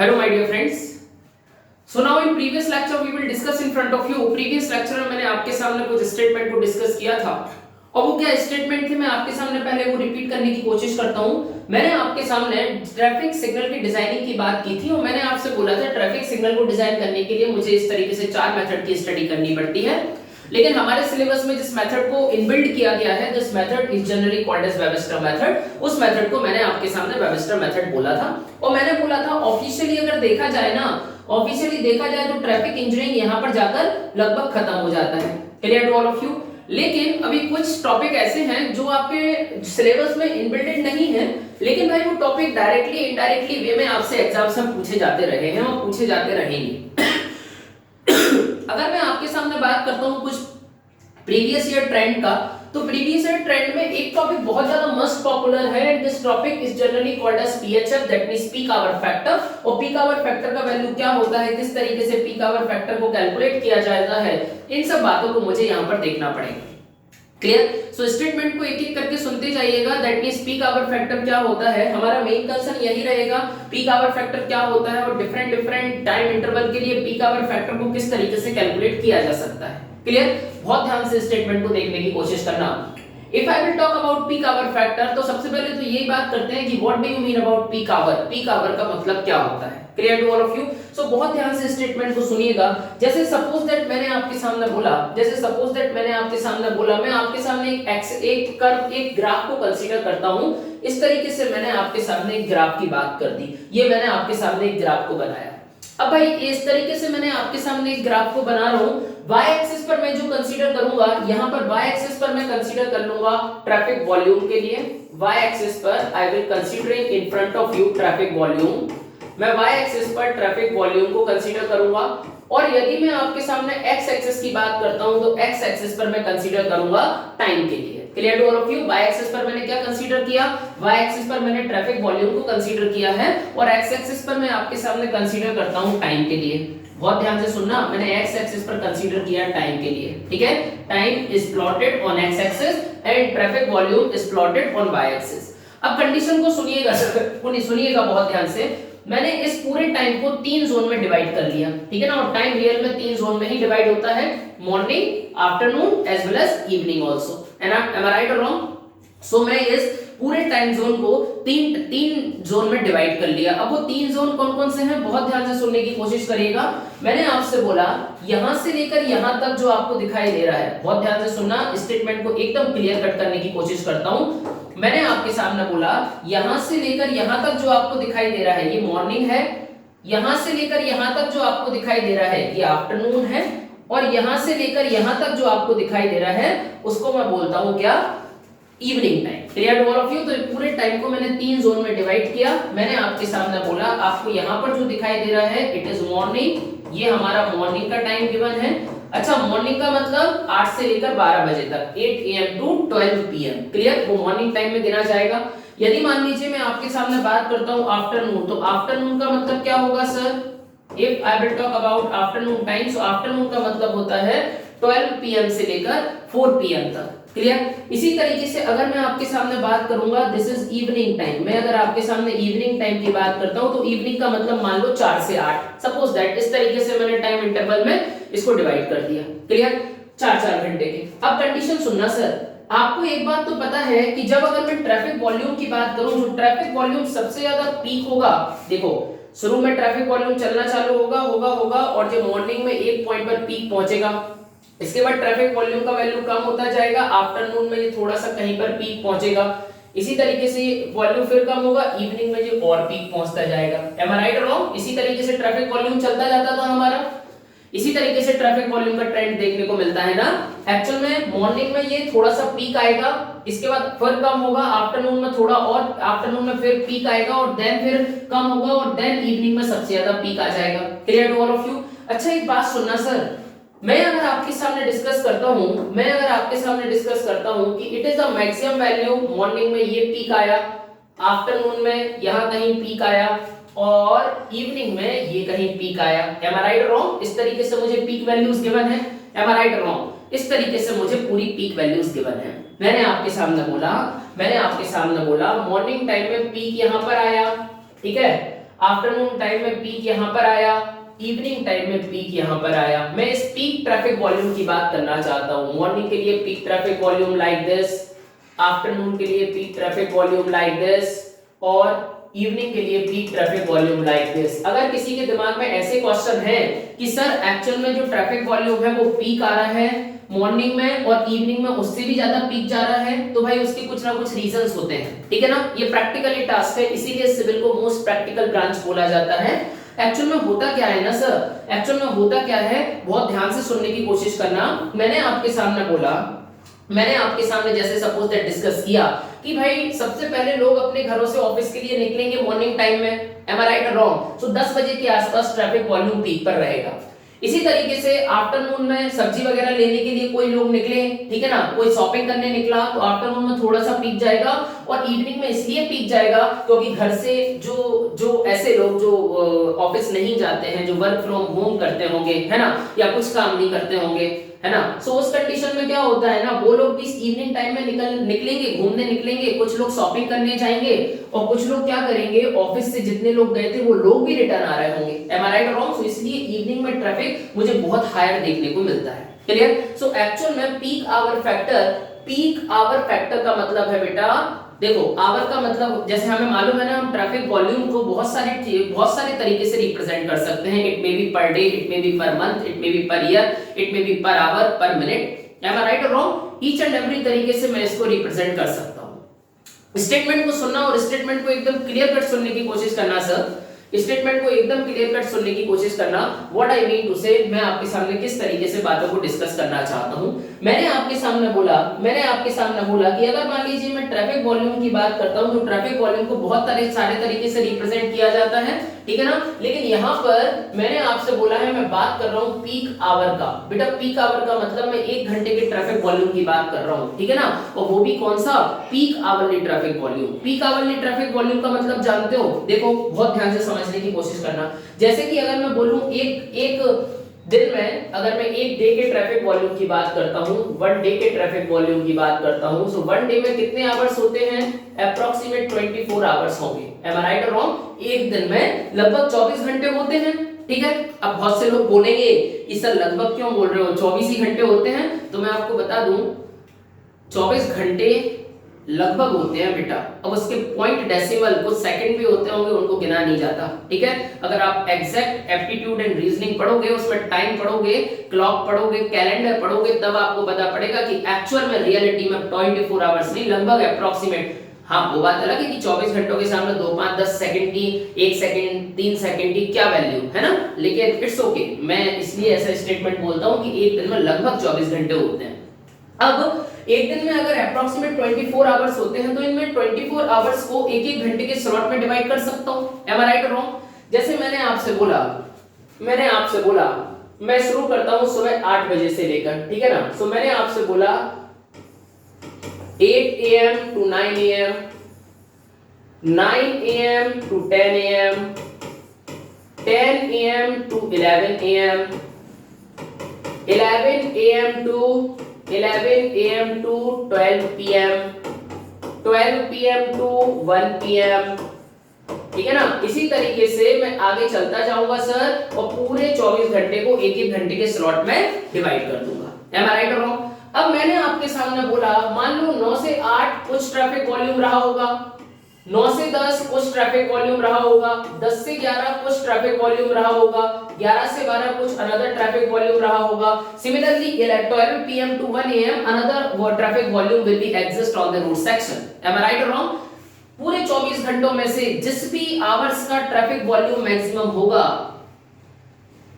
Hello my dear friends. So now in previous lecture we will discuss in front of you. Previous lecture में मैंने आपके सामने कुछ statement को discuss किया था और वो क्या स्टेटमेंट थे मैं आपके सामने पहले वो रिपीट करने की कोशिश करता हूँ। मैंने आपके सामने ट्रैफिक सिग्नल की डिजाइनिंग की बात की थी और मैंने आपसे बोला था ट्रैफिक सिग्नल को डिजाइन करने के लिए मुझे इस तरीके से 4 मेथड की स्टडी करनी पड़ती है, लेकिन हमारे सिलेबस में जिस मेथड को इनबिल्ड किया गया है this method is generally called as Webster method, उस मेथड को मैंने आपके सामने वेबस्टर मेथड बोला था और मैंने बोला था ऑफिशियली अगर देखा जाए ना, ऑफिशियली देखा जाए तो ट्रैफिक इंजीनियरिंग यहां पर जाकर लगभग खत्म हो जाता है। Clear to all of you. लेकिन अभी कुछ टॉपिक ऐसे हैं जो आपके सिलेबस में इनबिल्टेड नहीं है, लेकिन भाई वो टॉपिक डायरेक्टली इनडायरेक्टली वे में आपसे एग्जाम्स में पूछे जाते रहे हैं और पूछे जाते रहेंगे। अगर मैं आपके सामने बात करता हूं कुछ प्रीवियस ईयर ट्रेंड का, तो प्रीवियस ईयर ट्रेंड में एक टॉपिक बहुत ज्यादा मस्ट पॉपुलर है and this topic is generally called as PHF, that means peak hour factor. और पीक आवर फैक्टर का वैल्यू क्या होता है, किस तरीके से पीक आवर फैक्टर को कैलकुलेट किया जाता है, इन सब बातों को मुझे यहां पर देखना पड़ेगा। क्लियर। सो स्टेटमेंट को एक एक करके सुनते जाइएगा। That means peak hour factor क्या होता है, हमारा मेन कंसर्न यही रहेगा पीक आवर फैक्टर क्या होता है और डिफरेंट टाइम इंटरवल के लिए पीक आवर फैक्टर को किस तरीके से कैलकुलेट किया जा सकता है। क्लियर। बहुत ध्यान से स्टेटमेंट को देखने की कोशिश करना। If I will talk about peak hour factor, तो सबसे पहले तो यही बात करते हैं कि what do you mean about peak hour, peak hour का मतलब क्या होता है। Clear to all of you. So बहुत ध्यान से स्टेटमेंट को सुनिएगा। जैसे सपोज दैट मैंने आपके सामने बोला, मैं आपके सामने एक ग्राफ को कंसीडर करता हूं। इस तरीके से मैंने आपके सामने एक ग्राफ की बात कर दी, ये मैंने आपके सामने एक ग्राफ को बनाया। अब भाई इस तरीके से मैंने आपके सामने एक ग्राफ को बना रहा हूं। y एक्सिस पर मैं जो कंसीडर करूंगा, यहां पर y एक्सिस पर मैं कंसीडर कर लूंगा ट्रैफिक वॉल्यूम के लिए। y एक्सिस पर I will considering in front of you traffic volume. मैं y एक्सिस पर ट्रैफिक वॉल्यूम को कंसीडर करूंगा और यदि मैं आपके सामने x एक्सिस की बात करता हूं तो x एक्सिस पर मैं कंसीडर करूंगा टाइम के लिए। Clear to all of you. y axis पर मैंने क्या कंसीडर किया, y एक्सिस पर मैंने ट्रैफिक वॉल्यूम को कंसीडर किया है और x एक्सिस पर मैं आपके सामने कंसीडर करता हूं टाइम के लिए। बहुत ध्यान से सुनना, मैंने x एक्सिस पर कंसीडर किया टाइम के लिए। ठीक है, time is plotted on x axis and traffic volume is plotted on y axis. अब कंडीशन को सुनिएगा बहुत ध्यान से। मैंने इस पूरे टाइम को 3 जोन में डिवाइड कर लिया, ठीक है ना, और टाइम रियल में 3 जोन में ही डिवाइड होता है, morning, afternoon as well as evening also. Am I right और रॉन्ग? सो मैं इस पूरे टाइम जोन को तीन जोन में डिवाइड कर लिया। अब वो 3 जोन कौन कौन से हैं, बहुत ध्यान से सुनने की कोशिश करिएगा। मैंने आपसे बोला यहां से लेकर यहां तक जो आपको दिखाई दे रहा है, बहुत ध्यान से सुनना, स्टेटमेंट को एकदम क्लियर कट करने की कोशिश करता हूं। मैंने आपके सामने बोला यहां से लेकर यहां तक जो आपको दिखाई दे रहा है ये मॉर्निंग है, यहां से लेकर यहां तक जो आपको दिखाई दे रहा है ये आफ्टरनून है और यहां से लेकर यहां तक जो आपको दिखाई दे रहा है उसको मैं बोलता हूं क्या, evening time. Clear to all of you. तो पूरे टाइम को मैंने 3 जोन में डिवाइड किया। मैंने आपके सामने बोला आपको यहां पर जो दिखाई दे रहा है इट इज मॉर्निंग, ये हमारा मॉर्निंग का टाइम गिवन है। अच्छा, मॉर्निंग का मतलब 8 से लेकर 12 बजे तक, 8 AM टू 12 PM। क्लियर, वो मॉर्निंग टाइम में गिना जाएगा। यदि मान लीजिए मैं आपके सामने बात करता हूं आफ्टरनून, तो आफ्टरनून का मतलब क्या होगा sir, if I will talk about afternoon time, so afternoon का मतलब होता है 12 PM से लेकर 4 PM तक। क्लियर। इसी तरीके से अगर मैं आपके सामने बात करूंगा दिस इज इवनिंग टाइम, मैं अगर आपके सामने इवनिंग टाइम की बात करता हूं तो इवनिंग का मतलब मान लो 4 से 8, सपोज दैट। इस तरीके से मैंने टाइम इंटरवल में इसको डिवाइड कर दिया। क्लियर, 4-4 घंटे के। अब कंडीशन सुनना सर, आपको एक बात तो पता है कि जब अगर मैं ट्रैफिक वॉल्यूम की बात करूं, जो ट्रैफिक वॉल्यूम सबसे ज्यादा पीक होगा, देखो शुरू में ट्रैफिक वॉल्यूम चलना चालू होगा और जब मॉर्निंग में एक पॉइंट पर पीक पहुंचेगा, इसके बाद ट्रैफिक वॉल्यूम का वैल्यू कम होता जाएगा, आफ्टरनून में ये थोड़ा सा कहीं पर पीक पहुंचेगा, इसी तरीके से वॉल्यूम फिर कम होगा, इवनिंग में ये और पीक पहुंचता जाएगा। एम आई राइट और रॉन्ग? इसी तरीके से ट्रैफिक वॉल्यूम चलता जाता था हमारा, इसी तरीके से ट्रैफिक वॉल्यूम का ट्रेंड देखने को मिलता है ना। एक्चुअल में मॉर्निंग में ये थोड़ा सा पीक आएगा, इसके बाद फिर कम होगा, आफ्टरनून में थोड़ा और, आफ्टरनून में फिर पीक आएगा और देन फिर कम होगा और देन इवनिंग में सबसे ज्यादा पीक आ जाएगा। Clear to all of you. अच्छा, एक बात सुनना सर, मैं अगर आपके सामने डिस्कस करता हूं कि it is the maximum value, morning में ये पीक आया, आफ्टरनून में यहां कहीं पीक आया और इवनिंग में ये कहीं पीक आया। एम आई राइट और रॉन्ग? इस तरीके से मुझे पीक वैल्यूज गिवन है। एम आई राइट और रॉन्ग? इस तरीके से मुझे पूरी पीक वैल्यूज गिवन है। मैंने आपके सामने बोला मॉर्निंग टाइम में पीक यहां पर आया, ठीक है, आफ्टरनून टाइम में पीक यहाँ पर आया, इवनिंग टाइम में पीक यहाँ पर आया। मैं इस पीक ट्रैफिक वॉल्यूम की बात करना चाहता हूँ। मॉर्निंग के लिए peak traffic volume like this, afternoon के लिए peak traffic volume like this, और इवनिंग के लिए peak traffic volume like this. अगर किसी के दिमाग में ऐसे क्वेश्चन है कि सर एक्चुअल में जो ट्रैफिक वॉल्यूम है वो पीक आ रहा है मॉर्निंग में और इवनिंग में उससे भी ज्यादा पीक जा रहा है, तो भाई उसके कुछ ना कुछ रीजंस होते हैं, ठीक है ना। ये प्रैक्टिकली टास्क है, इसीलिए सिविल को मोस्ट प्रैक्टिकल ब्रांच बोला जाता है। एक्चुअल में होता क्या है ना सर, एक्चुअल में होता क्या है, बहुत ध्यान से सुनने की कोशिश करना। मैंने आपके सामने जैसे सपोज दैट डिस्कस किया कि भाई सबसे पहले लोग अपने घरों से ऑफिस के लिए निकलेंगे मॉर्निंग टाइम में, एम आई राइट और रॉन्ग। सो 10 बजे के आसपास ट्रैफिक वॉल्यूम पीक पर रहेगा। इसी तरीके से आफ्टरनून में सब्जी वगैरह लेने के लिए कोई लोग निकले, ठीक है ना, कोई शॉपिंग करने निकला, तो आफ्टरनून में थोड़ा सा पीक जाएगा। और इवनिंग में इसलिए पीक जाएगा क्योंकि घर से जो ऐसे लोग जो ऑफिस नहीं जाते हैं, जो वर्क फ्रॉम होम करते होंगे, है ना, या कुछ काम नहीं करते होंगे, है ना, सो उस कंडीशन में क्या होता है ना, वो लोग भी इवनिंग टाइम में निकलेंगे, घूमने निकलेंगे, कुछ लोग शॉपिंग करने जाएंगे और कुछ लोग क्या करेंगे, ऑफिस से जितने लोग गए थे वो लोग भी रिटर्न आ रहे होंगे, एम आई राइट और रॉन्ग। सो इसलिए इवनिंग में ट्रैफिक मुझे बहुत हायर देखने को मिलता है, क्लियर। सो एक्चुअल में पीक आवर फैक्टर का मतलब है बेटा, देखो आवर का मतलब जैसे हमें मालूम है ना, हम ट्रैफिक वॉल्यूम को बहुत सारे तरीके से रिप्रेजेंट कर सकते हैं। It may be per day, it may be per month, it may be per year, it may be per hour, per minute, am I right और रॉन्ग। ईच एंड एवरी तरीके से मैं इसको रिप्रेजेंट कर सकता हूं। स्टेटमेंट को सुनना और स्टेटमेंट को एकदम क्लियर कट सुनने की कोशिश करना सर, स्टेटमेंट को एकदम क्लियर कट सुनने की कोशिश करना। व्हाट आई मीन टू से, मैं आपके सामने किस तरीके से बातों को डिस्कस करना चाहता हूं। मैंने आपके सामने बोला कि अगर मान लीजिए मैं ट्रैफिक वॉल्यूम की बात करता हूं, तो ट्रैफिक वॉल्यूम को बहुत सारे तरीके से रिप्रेजेंट किया जाता है, ठीक है ना। लेकिन यहां पर मैंने आपसे बोला है, मैं बात कर रहा हूं पीक आवर का। बेटा पीक आवर का मतलब मैं 1 घंटे के ट्रैफिक वॉल्यूम की बात कर रहा हूं, ठीक है ना, और वो भी कौन सा, peak hourly traffic volume. Peak hourly traffic volume का मतलब जानते हो, देखो बहुत ध्यान से समझने की कोशिश करना। जैसे कि अगर मैं बोलूं एक दिन में, अगर मैं एक डे के ट्रैफिक वॉल्यूम की बात करता हूं, 1 डे के ट्रैफिक वॉल्यूम की बात करता हूं, सो 1 डे में कितने आवर्स होते हैं, अप्रॉक्सीमेट 24 आवर्स होंगे, एम आई राइट और रॉन्ग। एक दिन में लगभग 24 घंटे होते हैं, ठीक है। अब बहुत से लोग बोलेंगे कि सर लगभग क्यों बोल रहे हो, 24 ही घंटे होते हैं, तो मैं आपको बता दूं 24 घंटे लगभग होते हैं बेटा। अब उसके पॉइंट डेसिमल कुछ सेकंड भी होते होंगे, उनको गिना नहीं जाता, ठीक है। अगर आप एग्जैक्ट एप्टीट्यूड एंड रीजनिंग पढ़ोगे, उसमें टाइम पढ़ोगे, क्लॉक पढ़ोगे, कैलेंडर पढ़ोगे, तब आपको पता पड़ेगा कि एक्चुअल में रियलिटी में 24 आवर्स नहीं, लगभग अप्रॉक्सीमेट। हाँ वो बात अलग है कि 24 घंटों के सामने 2, 5, 10 सेकंड की, 1 सेकंड, 3 सेकंड की क्या वैल्यू है ना, लेकिन इट्स ओके। मैं इसलिए ऐसा स्टेटमेंट बोलता हूं कि एक दिन में लगभग 24 घंटे होते हैं। अब एक दिन में अगर अप्रॉक्सीमेट 24 आवर्स होते हैं, तो इनमें 24 आवर्स को एक घंटे के स्लॉट में डिवाइड कर सकता हूं, एम आई राइट और रॉन्ग। जैसे मैंने आपसे बोला मैं शुरू करता हूं सुबह 8 बजे से लेकर, ठीक है ना। सो मैंने आपसे बोला 8 AM to 9 AM, 9 AM to 10 AM, 10 AM to 11 AM, 11 AM to 12 PM, 12 PM to 1 PM, ठीक है ना। इसी तरीके से मैं आगे चलता जाऊंगा सर, और पूरे 24 घंटे को एक घंटे के स्लॉट में डिवाइड कर दूंगा, एम आई राइट और रॉन्ग। अब मैंने आपके सामने बोला, मान लो 9 से 8 कुछ ट्रैफिक वॉल्यूम रहा होगा, 9 से 10 कुछ ट्रैफिक वॉल्यूम रहा होगा, 10 से 11 कुछ ट्रैफिक वॉल्यूम रहा होगा, 11 से 12 कुछ अनदर ट्रैफिक वॉल्यूम रहा होगा। Similarly 12 PM to 1 AM another traffic volume will be exist on the route section, am I right और रॉन्ग। पूरे 24 घंटों में से जिस भी आवर्स का ट्रैफिक वॉल्यूम मैक्सिमम होगा,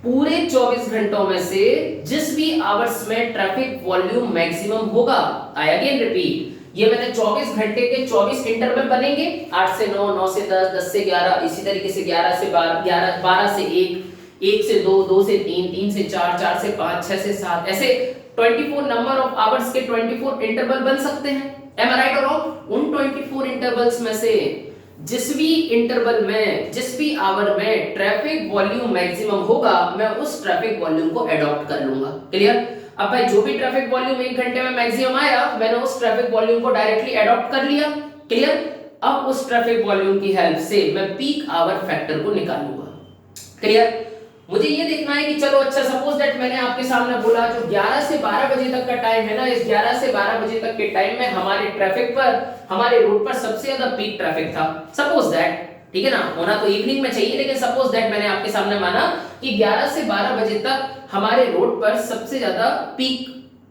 पूरे 24 घंटों में से जिस भी आवर्स में ट्रैफिक वॉल्यूम मैक्सिमम होगा, आई अगेन रिपीट, ये मैंने 24 घंटे के 24 इंटरवल बनेंगे, 8 से 9, 9 से 10, 10 से 11, इसी तरीके से 11 से 12, 12 से 1, 1 से 2, 2 से 3, 3 से 4, 4 से 5, 6 से 7, ऐसे 24 नंबर ऑफ आवर्स के 24 इंटरवल बन सकते हैं, एम आई राइट और रॉन्ग। उन 24 इंटरवल्स में से जिस भी इंटरवल में, जिस भी आवर में ट्रैफिक वॉल्यूम मैक्सिमम होगा, मैं उस ट्रैफिक वॉल्यूम को अडॉप्ट कर लूंगा, क्लियर। अब भाई जो भी ट्रैफिक वॉल्यूम 1 घंटे में मैक्सिमम आया, मैंने उस ट्रैफिक वॉल्यूम को डायरेक्टली अडॉप्ट कर लिया, क्लियर। अब उस ट्रैफिक वॉल्यूम की हेल्प से मैं पीक आवर फैक्टर को निकालूंगा। क्लियर? मुझे ये देखना है कि चलो अच्छा सपोज दैट मैंने आपके सामने बोला जो 11 से 12 बजे तक का टाइम है ना, इस 11 से 12 बजे तक के टाइम में हमारे ट्रैफिक पर, हमारे रोड पर सबसे ज्यादा पीक ट्रैफिक था। सपोज दैट, ठीक है ना, होना तो इवनिंग में चाहिए, लेकिन सपोज दैट मैंने आपके सामने माना कि 11 से 12 बजे तक हमारे रोड पर सबसे ज्यादा पीक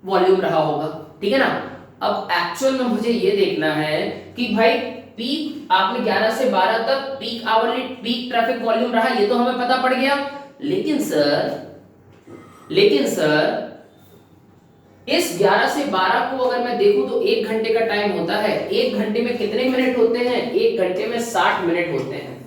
वॉल्यूम रहा होगा। ठीक है ना? अब एक्चुअल में मुझे ये देखना है कि भाई पीक आपने 11 से 12 तक peak hourly peak traffic volume रहा, ये तो हमें पता पड़ गया। लेकिन सर इस 11 से 12 को अगर मैं देखूं तो 1 घंटे का टाइम होता है। 1 घंटे में कितने मिनट होते हैं? 1 घंटे में 60 मिनट होते हैं।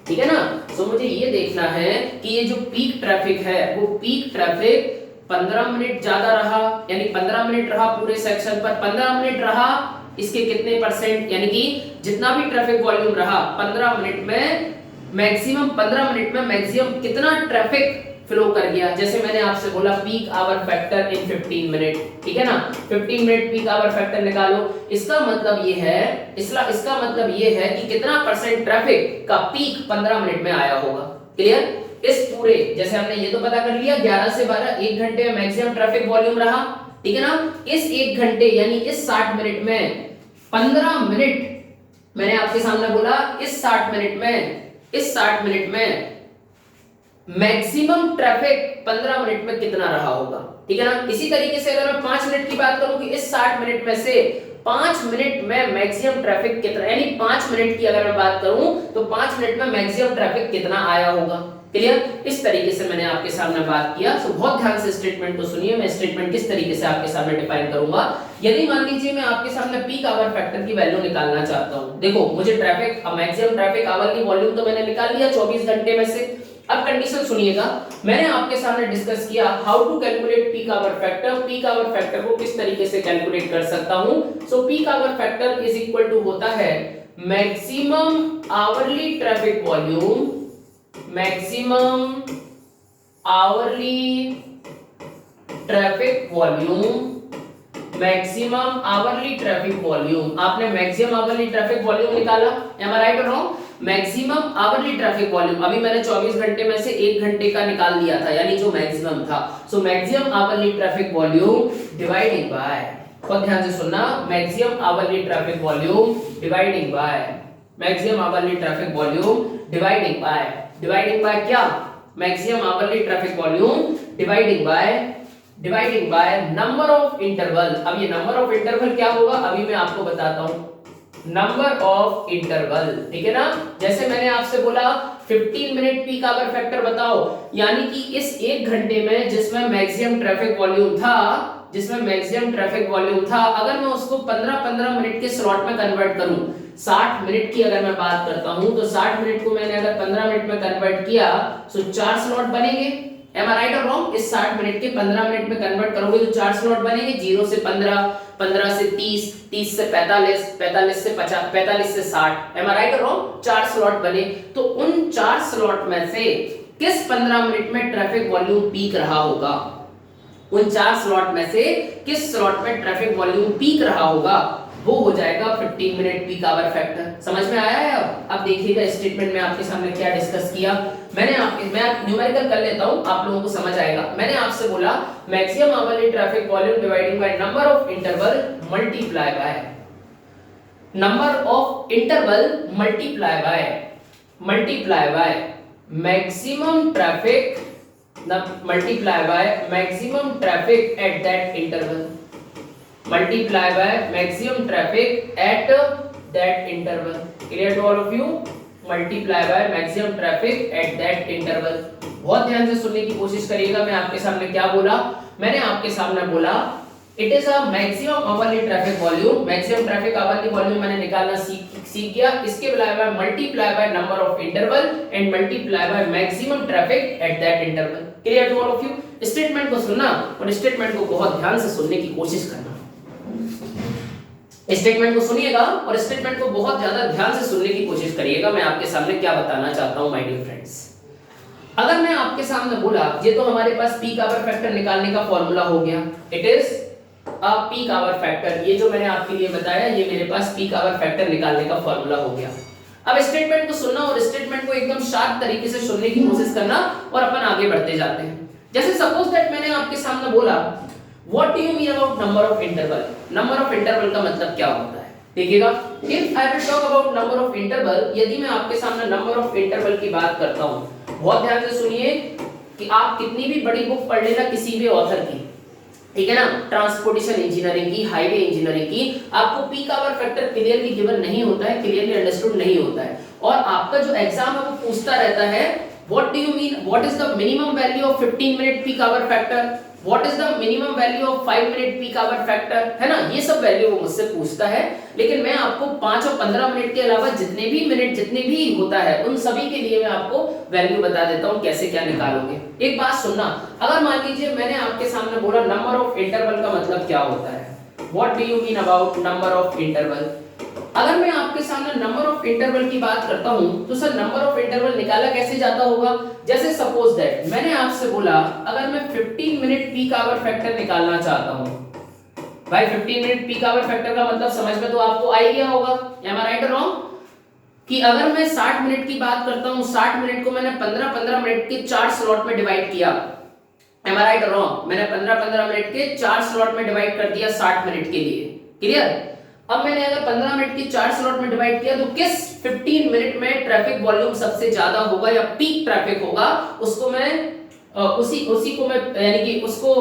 ठीक है ना? तो मुझे ये देखना है कि ये जो पीक ट्रैफिक है वो पीक ट्रैफिक 15 मिनट ज्यादा रहा, यानी 15 मिनट रहा पूरे सेक्शन पर, 15 मिनट रहा, इसके कितने परसेंट, यानी कि जितना भी ट्रैफिक वॉल्यूम रहा 15 मिनट में मैक्सिमम, 15 मिनट में मैक्सिमम कितना ट्रैफिक फ्लो कर गया। जैसे मैंने आपसे बोला peak hour factor in 15 minute, ठीक है ना, 15 मिनट पीक आवर फैक्टर निकालो। इसका मतलब ये है, इसका मतलब ये है कि कितना परसेंट ट्रैफिक का पीक 15 मिनट में आया होगा। क्लियर? इस पूरे, जैसे हमने ये तो पता कर लिया 11 से 12 1 घंटे में मैक्सिमम ट्रैफिक वॉल्यूम रहा, ठीक है ना। इस 1 घंटे यानी इस 60 मिनट में 15 मिनट मैंने आपके सामने बोला, इस 60 मिनट में मैक्सिमम ट्रैफिक 15 मिनट में कितना रहा होगा। ठीक है ना? इसी तरीके से अगर मैं 5 मिनट की बात करूं कि इस 60 मिनट में से 5 मिनट में मैक्सिमम ट्रैफिक कितना, यानी 5 मिनट की अगर मैं बात करूं तो 5 मिनट में मैक्सिमम ट्रैफिक कितना आया होगा। क्लियर? इस तरीके से मैंने आपके सामने बात किया। सो बहुत ध्यान से स्टेटमेंट को सुनिए, मैं स्टेटमेंट किस तरीके से आपके सामने डिफाइन करूंगा। यदि मान लीजिए मैं आपके सामने पीक आवर फैक्टर की वैल्यू निकालना चाहता हूं, देखो मुझे ट्रैफिक मैक्सिमम ट्रैफिक आवर की वॉल्यूम तो मैंने निकाल लिया 24 घंटे में से। अब कंडीशन सुनिएगा, मैंने आपके सामने डिस्कस किया how to calculate peak hour factor. Peak hour factor को किस तरीके से कैलकुलेट कर सकता हूं। So peak hour factor is equal to होता है maximum hourly traffic volume, maximum hourly traffic volume, maximum hourly traffic volume. आपने मैक्सिमम आवरली ट्रैफिक वॉल्यूम निकाला, एम आई राइट और wrong? Maximum hourly traffic volume अभी मैंने 24 घंटे में से 1 घंटे का निकाल दिया था, यानी जो मैक्सिमम था। So maximum hourly traffic volume dividing by, बहुत ध्यान से सुनना, maximum hourly traffic volume dividing by, maximum hourly traffic volume dividing by क्या? Maximum hourly traffic volume dividing by number of interval. अब ये नंबर ऑफ इंटरवल क्या होगा अभी मैं आपको बताता हूं। नंबर ऑफ इंटरवल, ठीक है ना। जैसे मैंने आपसे बोला 15 मिनट पीक आवर फैक्टर बताओ, यानी कि इस 1 घंटे में जिसमें मैक्सिमम ट्रैफिक वॉल्यूम था, अगर मैं उसको 15-15 मिनट के स्लॉट में कन्वर्ट करूं, 60 मिनट की अगर मैं बात करता हूं तो 60 मिनट को मैंने अगर 15 मिनट में कन्वर्ट किया तो 4 स्लॉट बनेंगे। एम आई राइट और रॉन्ग? इस 60 मिनट के 15 मिनट में कन्वर्ट करोगे तो 4 स्लॉट बनेंगे, 0 से 15, 15 से 30, 30 से 45, 45 से 50, 45 से 60। एम आई राइट और रॉन्ग? 4 स्लॉट बने। तो उन 4 स्लॉट में से किस 15 मिनट में ट्रैफिक वॉल्यूम पीक रहा होगा, उन 4 स्लॉट में से किस स्लॉट में ट्रैफिक वॉल्यूम पीक रहा होगा, वो हो जाएगा 15 मिनट पीक आवर फैक्टर। समझ में आया है? अब देखिएगा स्टेटमेंट में आपके सामने क्या डिस्कस किया मैं न्यूमेरिकल कर लेता हूं, आप लोगों को समझ आएगा। मैंने आपसे बोला maximum hourly traffic volume dividing by number of interval multiply by number of interval multiply by maximum traffic multiply by maximum traffic at that interval, multiply by maximum traffic at that interval. Clear to all of you? Multiply by maximum traffic at that interval. बहुत ध्यान से सुनने की कोशिश करिएगा। मैं आपके सामने क्या बोला, मैंने आपके सामने बोला it is a maximum hourly traffic volume, maximum traffic hourly volume मैंने निकालना सीख गया। इसके अलावा multiply by number of interval and multiply by maximum traffic at that interval. Clear to all of you? Statement को सुनना और स्टेटमेंट को बहुत ध्यान से सुनने की कोशिश करना। स्टेटमेंट को सुनिएगा और स्टेटमेंट को बहुत ज्यादा ध्यान से सुनने की कोशिश करिएगा। मैं आपके सामने क्या बताना चाहता हूं माय डियर फ्रेंड्स। अगर मैं आपके सामने बोला ये तो हमारे पास पीक आवर फैक्टर निकालने का फॉर्मूला हो गया, it is a peak hour factor, ये जो मैंने आपके लिए बताया ये मेरे पास पीक आवर फैक्टर निकालने का फॉर्मूला हो गया। अब स्टेटमेंट को सुनना और स्टेटमेंट को एकदम शार्प तरीके से सुनने की कोशिश करना और अपन आगे बढ़ते जाते हैं। जैसे सपोज दैट मैंने आपके सामने बोला what do you mean about number of interval, number of interval का मतलब क्या होता है। देखिएगा, if I will talk about number of interval, यदि मैं आपके सामने नंबर ऑफ इंटरवल की बात करता हूं, बहुत ध्यान से सुनिए कि आप कितनी भी बड़ी बुक पढ़ लेना किसी भी ऑथर की, ठीक है ना, ट्रांसपोर्टेशन इंजीनियरिंग की, हाईवे इंजीनियरिंग की, आपको peak hour factor clearly given नहीं होता है, क्लियरली अंडरस्टूड नहीं होता है, और आपका जो एग्जाम है वो पूछता रहता है what do you mean, what is the minimum value of 15 minute peak hour factor, what is the minimum value of 5 minute peak hour factor, है ना, ये सब वैल्यू वो मुझसे पूछता है। लेकिन मैं आपको 5 और 15 मिनट के अलावा जितने भी मिनट जितने भी होता है उन सभी के लिए मैं आपको वैल्यू बता देता हूं कैसे क्या निकालोगे। एक बात सुनना, अगर मान लीजिए मैंने आपके सामने बोला नंबर ऑफ इंटरवल का मतलब क्या होता है, what do you mean about number of interval, अगर मैं आपके सामने नंबर ऑफ इंटरवल की बात करता हूं तो सर नंबर ऑफ इंटरवल निकाला कैसे जाता होगा। जैसे सपोज दैट मैंने आपसे बोला अगर मैं 15 मिनट पीक आवर फैक्टर निकालना चाहता हूं, भाई 15 मिनट पीक आवर फैक्टर का मतलब समझ में तो आपको आ ही गया होगा, एम आई राइट और रॉन्ग, कि अगर मैं 60 मिनट की बात करता हूं, 60 मिनट को मैंने 15-15 मिनट के 4 स्लॉट में डिवाइड किया, एम आई राइट और रॉन्ग, मैंने 15-15 मिनट के 4 स्लॉट में डिवाइड कर दिया 60 मिनट के लिए, क्लियर। अब मैंने अगर 15 मिनट की 4 स्लॉट में डिवाइड किया तो किस 15 मिनट में ट्रैफिक वॉल्यूम सबसे ज्यादा होगा या पीक ट्रैफिक होगा, उसको मैं उसी को मैं यानी कि उसको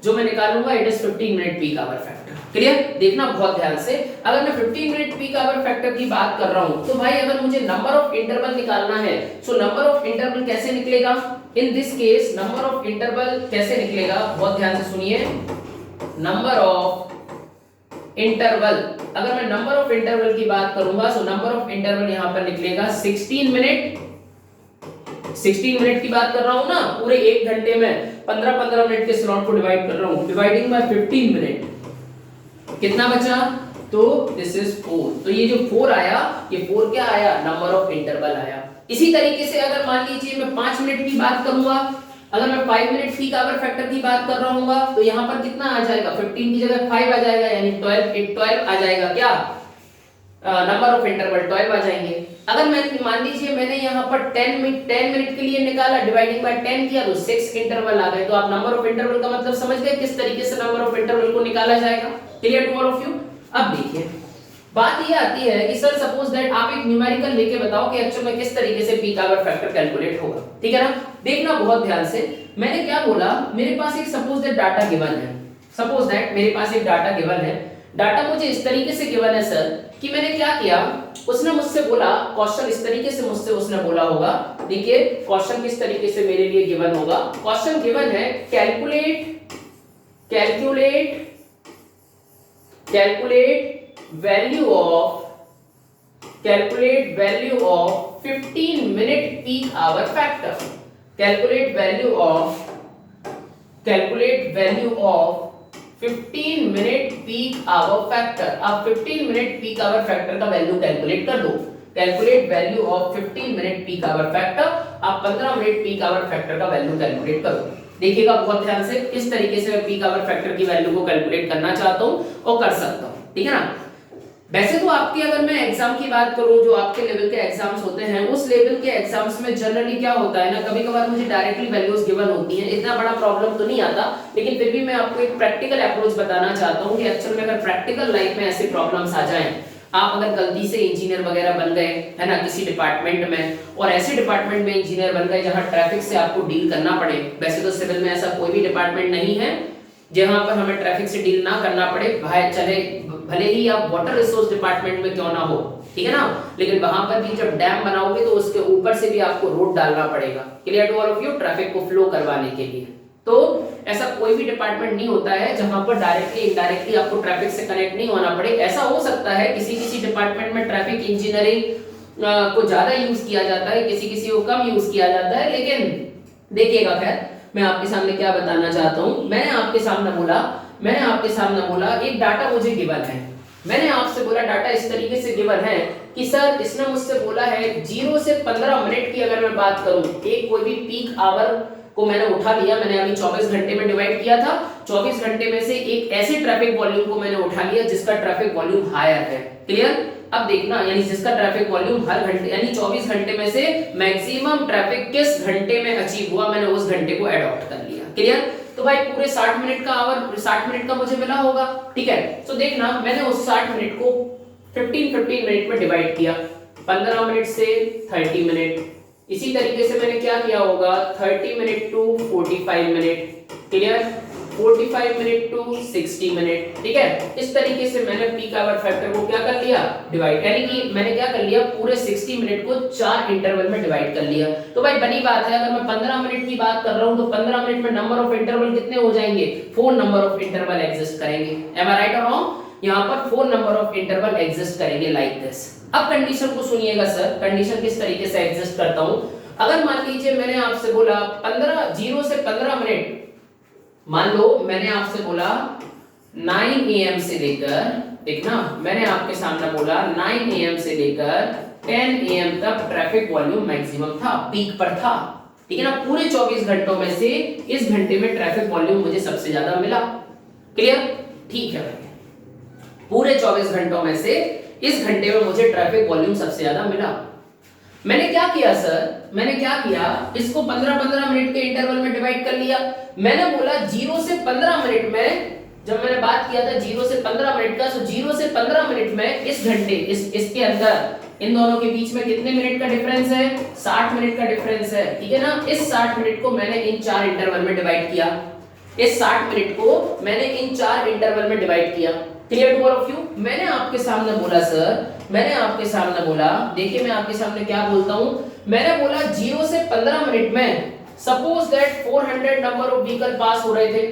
जो मैं निकालूंगा it is 15 minute peak hour factor, clear. देखना बहुत ध्यान से, अगर मैं 15 मिनट पीक आवर फैक्टर की बात कर रहा हूं तो भाई अगर मुझे नंबर ऑफ इंटरवल निकालना है तो नंबर ऑफ इंटरवल कैसे निकलेगा, in this case number of interval कैसे निकलेगा, बहुत ध्यान से सुनिए, नंबर ऑफ इंटरवल, अगर मैं नंबर ऑफ इंटरवल की बात करूंगा तो नंबर ऑफ इंटरवल यहां पर निकलेगा 16 मिनट, 16 मिनट की बात कर रहा हूं ना, पूरे 1 घंटे में 15-15 मिनट के स्लॉट को डिवाइड कर रहा हूं, डिवाइडिंग बाय 15 मिनट कितना बचा, तो दिस इज 4, तो ये जो 4 आया, ये 4 क्या आया, नंबर ऑफ इंटरवल आया। इसी तरीके से अगर मान लीजिए मैं 5 मिनट की बात करूंगा, अगर मैं 5 मिनट पीक आवर फैक्टर की बात कर रहा हूंगा तो यहां पर कितना आ जाएगा, 15 की जगह 5 आ जाएगा, यानी 12 आ जाएगा, क्या नंबर ऑफ इंटरवल 12 आ जाएंगे। अगर मैं मान लीजिए मैंने यहां पर 10 मिनट के लिए निकाला, डिवाइडिंग बाय 10 किया तो 6 इंटरवल आ गए, तो आप नंबर ऑफ इंटरवल का मतलब समझ गए किस तरीके से नंबर ऑफ इंटरवल को निकाला जाएगा, clear to all of you. अब देखिए बात ये आती है कि सर सपोज दैट आप एक न्यूमेरिकल लेके बताओ कि एक्चुअल में किस तरीके से पीक आवर फैक्टर कैलकुलेट होगा, ठीक है ना। देखना बहुत ध्यान से, मैंने क्या बोला, मेरे पास एक सपोज दैट डाटा गिवन है, सपोज दैट मेरे पास एक डाटा गिवन है, डाटा मुझे इस तरीके से गिवन है सर कि मैंने क्या किया, उसने मुझसे बोला क्वेश्चन इस तरीके से मुझसे उसने बोला होगा, देखिए क्वेश्चन किस तरीके से मेरे लिए गिवन होगा, क्वेश्चन गिवन है calculate value of 15 minute peak hour factor, calculate value of 15 minute peak hour factor, आप 15 मिनट पीक आवर फैक्टर का वैल्यू कैलकुलेट कर दो, calculate value of 15 minute peak hour factor, आप 15 मिनट पीक आवर फैक्टर का value calculate करो। देखिएगा बहुत ध्यान से किस तरीके से मैं पीक आवर फैक्टर की वैल्यू को कैलकुलेट करना चाहता हूं और कर सकता हूं, ठीक है ना। वैसे तो आपके अगर मैं एग्जाम की बात करूं, जो आपके लेवल के एग्जाम्स होते हैं उस लेवल के एग्जाम्स में जनरली क्या होता है ना, कभी कभार मुझे डायरेक्टली वैल्यूज गिवन होती हैं, इतना बड़ा प्रॉब्लम तो नहीं आता, लेकिन फिर भी मैं आपको एक प्रैक्टिकल अप्रोच बताना चाहता हूं कि एक्चुअल में अगर प्रैक्टिकल लाइफ में ऐसे प्रॉब्लम्स आ जाएं, आप अगर गलती से इंजीनियर वगैरह बन गए है ना किसी डिपार्टमेंट में, और ऐसे डिपार्टमेंट में इंजीनियर बन गए जहां ट्रैफिक से आपको डील करना पड़े, वैसे तो सिविल में ऐसा कोई भी डिपार्टमेंट नहीं है जहां पर हमें ट्रैफिक से डील ना करना पड़े, भाई चले भले ही आप वाटर रिसोर्स डिपार्टमेंट में क्यों ना हो, ठीक है ना, लेकिन वहां पर भी जब डैम बनाओगे तो उसके ऊपर से भी आपको रोड डालना पड़ेगा, clear to all of you, traffic को फ्लो करवाने के लिए। तो ऐसा कोई भी डिपार्टमेंट नहीं होता है जहां पर डायरेक्टली इनडायरेक्टली आपको ट्रैफिक से कनेक्ट नहीं होना पड़े। ऐसा हो सकता है किसी डिपार्टमेंट में ट्रैफिक इंजीनियरिंग को ज्यादा यूज किया जाता है, किसी को कम यूज किया जाता है, लेकिन देखिएगा खैर मैं आपके सामने क्या बताना चाहता हूं, मैंने आपके सामने बोला एक डाटा मुझे गिवन है, मैंने आपसे बोला डाटा इस तरीके से गिवन है कि सर इसने मुझसे बोला है 0 से 15 मिनट की अगर मैं बात करूं, एक कोई भी पीक आवर को मैंने उठा लिया, मैंने अभी 24 घंटे में डिवाइड किया था, 24 घंटे में से एक ऐसे ट्रैफिक वॉल्यूम को मैंने उठा लिया जिसका ट्रैफिक वॉल्यूम हायर है। क्लियर? अब देखना, यानी जिसका ट्रैफिक वॉल्यूम हर घंटे यानी 24 घंटे में से मैक्सिमम ट्रैफिक किस घंटे में अचीव हुआ, मैंने उस घंटे को एडॉप्ट कर लिया। क्लियर? तो भाई पूरे 60 मिनट का आवर 60 मिनट का मुझे मिला होगा। ठीक है, तो देखना मैंने उस 60 मिनट को 15 मिनट में डिवाइड किया, 15 मिनट से 30 मिनट, इसी तरीके से मैंने क्या किया होगा 30 minute to 45 minute. Clear? 45 minute to 60 minute. ठीक है, इस तरीके से मैंने पीक आवर फैक्टर को क्या कर लिया, डिवाइड, यानी कि मैंने क्या कर लिया पूरे 60 मिनट को 4 इंटरवल में डिवाइड कर लिया। तो भाई बनी बात है, अगर मैं 15 मिनट की बात कर रहा हूं तो 15 मिनट में नंबर ऑफ इंटरवल कितने हो जाएंगे, 4 नंबर ऑफ इंटरवल एग्जिस्ट करेंगे। एम आई राइट और रॉन्ग? यहाँ पर 4 नंबर ऑफ इंटरवल एग्जिस्ट करेंगे लाइक दिस। अब कंडीशन को सुनिएगा सर, कंडीशन किस तरीके से एग्जिस्ट करता हूं। अगर मान लीजिए मैंने आपसे बोला 0 से 15 मिनट, मान लो मैंने आपसे बोला 9 AM से लेकर, देखना मैंने आपके सामने बोला 9 AM से लेकर 10 AM तक ट्रैफिक वॉल्यूम मैक्सिमम था, पीक पर था। ठीक है ना, पूरे 24 घंटों में से इस घंटे में ट्रैफिक वॉल्यूम मुझे सबसे ज्यादा मिला। क्लियर? ठीक है भाई, पूरे 24 घंटों में से इस घंटे में मुझे ट्रैफिक वॉल्यूम सबसे ज्यादा मिला। मैंने क्या किया सर, मैंने क्या किया, इसको 15-15 मिनट के इंटरवल में डिवाइड कर लिया। मैंने बोला 0 से 15 मिनट में, जब मैंने बात किया था 0 से 15 मिनट का, तो 0 से 15 मिनट में इस घंटे इसके अंदर इन दोनों के बीच में कितने मिनट का डिफरेंस है, 60 मिनट का डिफरेंस है। ठीक है ना, इस 60 मिनट को मैंने इन 4 इंटरवल में डिवाइड किया, इस 60 मिनट को मैंने इन 4 इंटरवल में डिवाइड किया। Clear to all of you? मैंने आपके सामने बोला सर, मैंने आपके सामने बोला, देखिए मैं आपके सामने क्या बोलता हूं, मैंने बोला 0 से 15 मिनट में suppose that 400 number of vehicle pass हो रहे थे,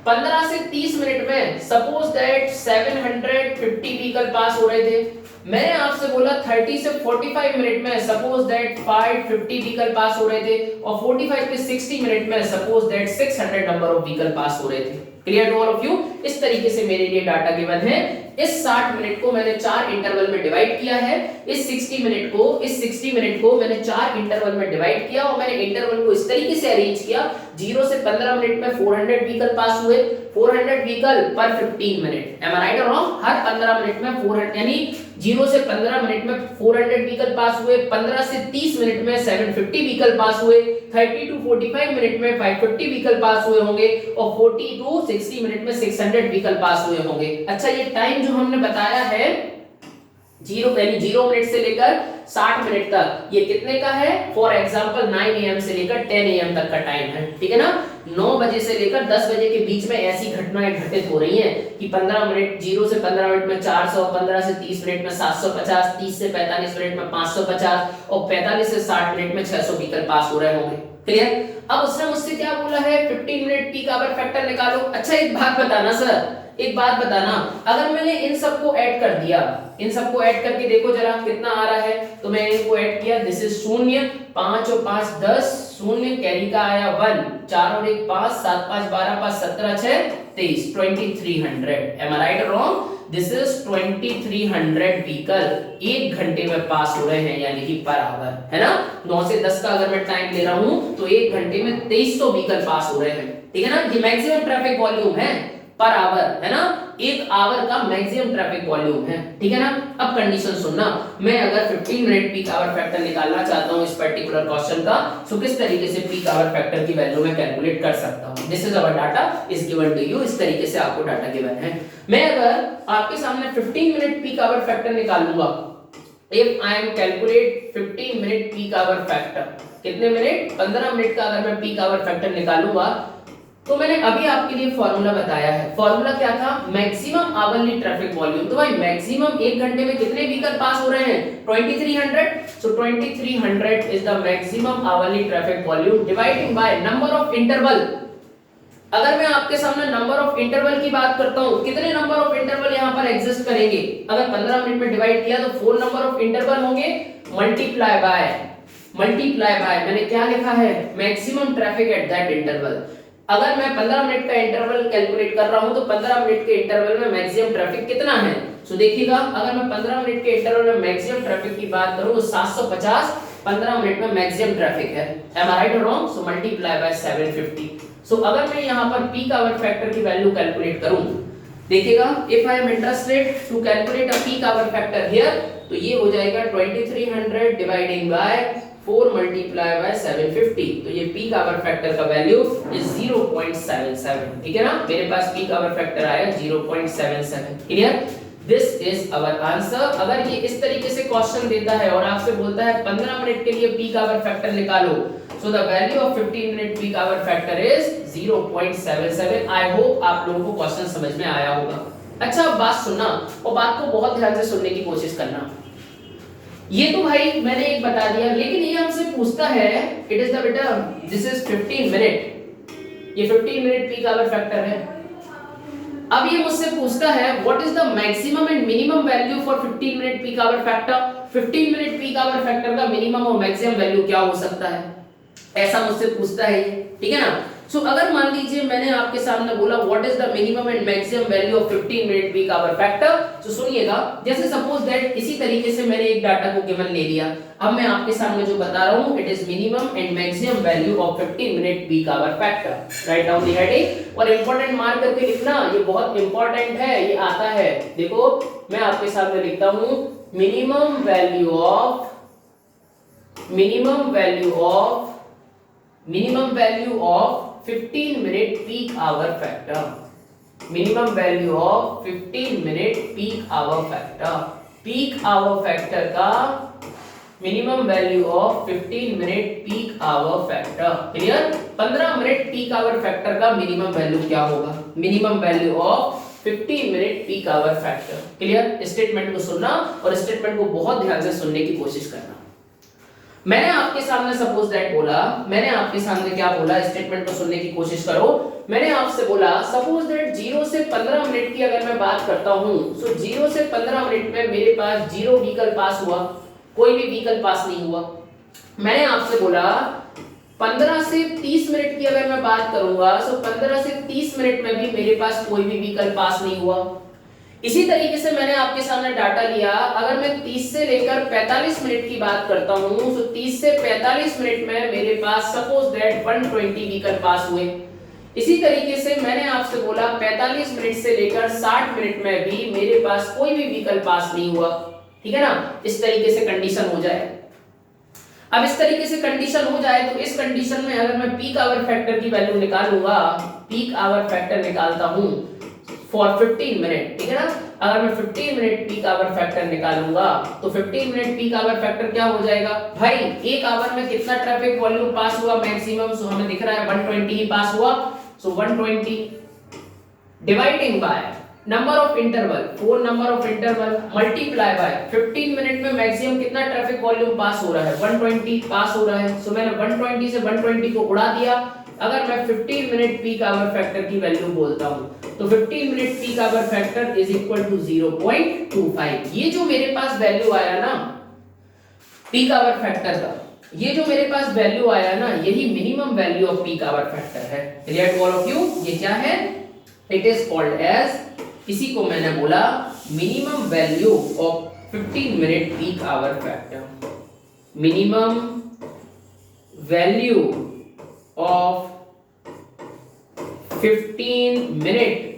15 से 30 मिनट में सपोज दैट 750 व्हीकल पास हो रहे थे। मैंने आपसे बोला 30 से 45 मिनट में सपोज दैट 550 व्हीकल पास हो रहे थे, और 45 से 60 मिनट में suppose that 600 number of vehicle pass हो रहे थे। Clear to all of you? इस तरीके से मेरे लिए डाटा गिवन है। इस 60 मिनट को मैंने 4 इंटरवल में डिवाइड किया है, इस 60 मिनट को मैंने 4 इंटरवल में डिवाइड किया, और मैंने इंटरवल को इस तरीके से अरेंज किया 0 से 15 मिनट में 400 व्हीकल पास हुए, 400 व्हीकल पर 15 मिनट। एम आई राइट और रॉन्ग? हर 15 मिनट में 400, यानी 0 से 15 मिनट में 400 व्हीकल पास हुए, 15 से 30 मिनट में 750 व्हीकल पास हुए, 30 टू 45 मिनट में 550 व्हीकल पास हुए होंगे, और 40 टू 60 मिनट में 600 व्हीकल पास हुए होंगे। अच्छा, ये टाइम जो हमने बताया है 0 मिनट से लेकर 60 मिनट तक, ये कितने का है? फॉर एग्जांपल 9 AM से लेकर 10 AM तक का टाइम है। ठीक है ना, 9 बजे से लेकर 10 बजे के बीच में ऐसी घटनाएं घटित हो रही हैं कि 15 मिनट 0 से 15 मिनट में 400, 15 से 30 मिनट में 750, 30 से 45 मिनट में 550, और 45 से 60 मिनट में 600 व्हीकल पास हो रहे होंगे। क्लियर? अब उसने मुझसे क्या बोला है, 15 मिनट पीक आवर फैक्टर निकालो। अच्छा, एक बात बताना सर, एक बात बताना, अगर मैंने इन सबको ऐड कर दिया, इन सबको ऐड करके देखो जरा कितना आ रहा है, तो मैंने इनको ऐड किया, दिस इज 0, 5 और 5 10, 0 कैरी का आया 1, 4 और 1 5, 7 5 12, 5 17 6 23, 2300। एम आई राइट और रॉन्ग? दिस इज 2300 व्हीकल एक घंटे में पास हो रहे हैं, यानी कि पर आवर, है ना। 9 से 10 का अगर मैं टाइम ले रहा हूं तो एक घंटे में 2300 व्हीकल पास हो रहे हैं। ठीक है ना, ये मैक्सिमम ट्रैफिक वॉल्यूम है पर आवर, है ना, एक आवर का मैक्सिमम ट्रैफिक वॉल्यूम है। ठीक है ना। अब कंडीशन सुनना, मैं अगर 15 मिनट पीक आवर फैक्टर निकालना चाहता हूं इस पर्टिकुलर क्वेश्चन का, तो किस तरीके से पीक आवर फैक्टर की वैल्यू मैं कैलकुलेट कर सकता हूं। This is our data is given to you, इस तरीके से आपको डाटा गिवन है। मैं अगर आपके सामने 15 मिनट पीक आवर फैक्टर निकालूंगा, if I M calculate 15 minute peak hour factor, कितने मिनट, 15 मिनट का अगर मैं पीक आवर फैक्टर निकालूंगा, तो मैंने अभी आपके लिए फॉर्मूला बताया है। फॉर्मूला क्या था, मैक्सिमम आवरली ट्रैफिक वॉल्यूम। तो भाई मैक्सिमम एक घंटे में कितने व्हीकल पास हो रहे हैं, 2300। सो 2300 is the maximum hourly traffic volume dividing by number of interval. अगर मैं आपके सामने नंबर ऑफ इंटरवल की बात करता हूं, कितने नंबर ऑफ इंटरवल यहां पर एग्जिस्ट करेंगे, अगर 15 मिनट में डिवाइड किया तो 4 नंबर ऑफ इंटरवल होंगे, मल्टीप्लाई बाय मैंने क्या लिखा है, maximum traffic at that interval. अगर मैं 15 मिनट का इंटरवल कैलकुलेट कर रहा हूं तो 15 मिनट के इंटरवल में मैक्सिमम ट्रैफिक कितना है। सो देखिएगा, अगर मैं 15 मिनट के इंटरवल में मैक्सिमम ट्रैफिक की बात करूं तो 750 15 मिनट में मैक्सिमम ट्रैफिक है, एम आई राइट और wrong? So multiply by 750। So अगर मैं यहाँ पर पीक आवर फैक्टर की वैल्यू कैलकुलेट करूं, देखिएगा if I am interested to calculate a peak hour factor here, तो ये हो जाएगा 2300 डिवाइडिंग बाय 4 मल्टीप्लाई बाय 750। तो ये पीक आवर फैक्टर का वैल्यू इज 0.77। ठीक है ना, मेरे पास पीक आवर फैक्टर आया 0.77। Clear? This is our answer. अगर ये इस तरीके से क्वेश्चन देता है और आपसे बोलता है 15 मिनट के लिए पीक आवर फैक्टर निकालो, so the value of 15 minute peak hour factor is 0.77। I hope आप लोगों को क्वेश्चन समझ में आया होगा। अच्छा, अब बात सुनना और बात को बहुत ध्यान से सुनने की कोशिश करना। ये तो भाई मैंने एक बता दिया, लेकिन ये हमसे पूछता है इट इज द बेटा दिस इज 15 मिनट, ये 15 मिनट पीक आवर फैक्टर है। अब ये मुझसे पूछता है what is the maximum and minimum value for 15 minute peak hour factor. 15 minute peak hour factor का मिनिमम और मैक्सिमम वैल्यू क्या हो सकता है, ऐसा मुझसे पूछता है ये। ठीक है ना? सो अगर मान लीजिए मैंने आपके सामने बोला what is the minimum and maximum value of 15 minute peak hour factor, तो सुनिएगा, जैसे सपोज दैट इसी तरीके से मैंने एक डाटा को गिवन ले लिया। अब मैं आपके सामने जो बता रहा हूं it is minimum and maximum value of 15 minute peak hour factor. Write down the heading और इंपॉर्टेंट मार्क करके लिखना, ये बहुत इंपॉर्टेंट है, ये आता है। देखो मैं आपके सामने लिखता हूं minimum value of 15 minute peak hour factor. Minimum value of 15 minute peak hour factor. Peak hour factor का minimum value of 15 minute peak hour factor. Clear? 15 minute peak hour factor का मिनिमम वैल्यू क्या होगा? Minimum value of 15 minute peak hour factor. Clear? Statement को सुनना और statement को बहुत ध्यान से सुनने की कोशिश करना। मैंने आपके सामने सपोज दैट बोला, मैंने आपके सामने क्या बोला, स्टेटमेंट को सुनने की कोशिश करो। मैंने आपसे बोला सपोज दैट 0 से 15 मिनट की अगर मैं बात करता हूं, सो 0 से 15 मिनट में मेरे पास 0 व्हीकल पास हुआ, कोई भी व्हीकल पास नहीं हुआ। मैंने आपसे बोला 15 से 30 मिनट की अगर मैं बात करूंगा, सो 15 से 30 मिनट में भी मेरे पास कोई भी व्हीकल पास नहीं हुआ। इसी तरीके से मैंने आपके सामने डाटा लिया, अगर मैं 30 से लेकर 45 मिनट की बात करता हूं, तो 30 से 45 मिनट में मेरे पास सपोज दैट 120 व्हीकल पास हुए। इसी तरीके से मैंने आपसे बोला 45 मिनट से लेकर 60 मिनट में भी मेरे पास कोई भी व्हीकल पास नहीं हुआ। ठीक है ना? इस तरीके से कंडीशन हो जाए। अब इस तरीके से कंडीशन हो जाए तो इस कंडीशन में अगर मैं पीक आवर फैक्टर की वैल्यू निकालूंगा, पीक आवर फैक्टर निकालता हूं फॉर 15 मिनट। ठीक है ना? अगर मैं 15 मिनट पीक आवर फैक्टर निकालूंगा तो 15 मिनट पीक आवर फैक्टर क्या हो जाएगा भाई, एक आवर में कितना ट्रैफिक वॉल्यूम पास हुआ मैक्सिमम, सो हमें दिख रहा है 120 ही पास हुआ। सो 120 dividing by number of interval, 4 number of interval multiply by 15 minute में मैक्सिमम कितना ट्रैफिक वॉल्यूम पास हो रहा है, 120 पास हो रहा है। सो मैंने 120 से 120 को उड़ा दिया। अगर मैं 15 मिनट पीक आवर फैक्टर की वैल्यू बोलता हूं तो 15 minute peak hour factor is equal to 0.25। ये जो मेरे पास वैल्यू आया ना पीक आवर फैक्टर का, ये जो मेरे पास वैल्यू आया ना, यही minimum value of peak hour factor है। Clear to all of you? ये क्या है? इट इज कॉल्ड एज, इसी को मैंने बोला minimum value of 15 minute peak hour factor. Minimum value of 15 minute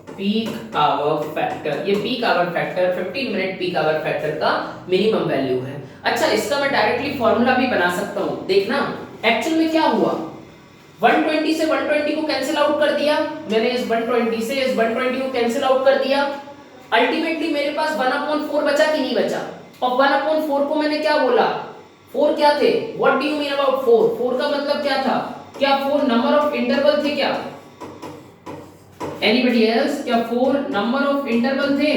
peak hour factor. ये peak hour factor 15 minute peak hour factor का मिनिमम वैल्यू है। अच्छा, इसका मैं डायरेक्टली फॉर्मूला भी बना सकता हूं। देखना एक्चुअल में क्या हुआ, 120 से 120 को कैंसिल आउट कर दिया मैंने, इस 120 से इस 120 को कैंसिल आउट कर दिया। अल्टीमेटली मेरे पास 1/4 बचा कि नहीं बचा? और 1/4 को मैंने क्या बोला, 4 क्या थे? What do you mean about 4? 4 का मतलब क्या था? क्या 4 नंबर ऑफ इंटरवल थे क्या? Anybody else? क्या 4 नंबर ऑफ इंटरवल थे?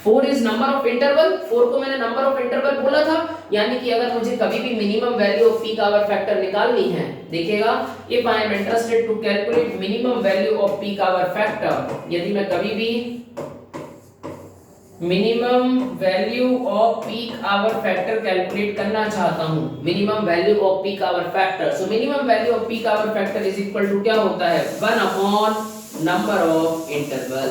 4 इज नंबर ऑफ इंटरवल। 4 को मैंने नंबर ऑफ इंटरवल बोला था। यानी कि अगर मुझे कभी भी minimum value of peak hour factor निकालनी है, देखिएगा if I am interested to calculate minimum value of peak hour factor, यदि मैं कभी भी minimum value of peak hour factor calculate करना चाहता हूं, minimum value of peak hour factor, so minimum value of peak hour factor is equal to क्या होता है, 1 upon number of interval.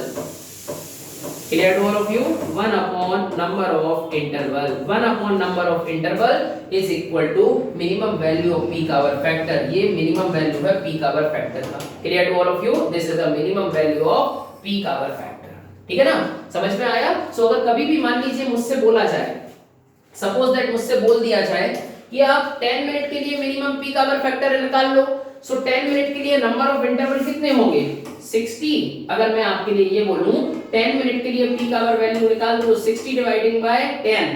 Clear to all of you? 1 upon number of interval. 1 upon number of interval is equal to minimum value of peak hour factor. ये minimum value है peak hour factor का. Clear to all of you? This is the minimum value of peak hour factor. ठीक है ना? समझ में आया? So अगर कभी भी मान लीजिए मुझसे बोला जाए, suppose that मुझसे बोल दिया जाए कि आप 10 मिनट के लिए मिनिमम पीक आवर फैक्टर निकाल लो, सो 10 मिनट के लिए नंबर ऑफ इंटरवल कितने होंगे? 60. अगर मैं आपके लिए ये बोलूं 10 मिनट के लिए पीक आवर वैल्यू निकाल दो, 60 डिवाइडिंग बाय 10,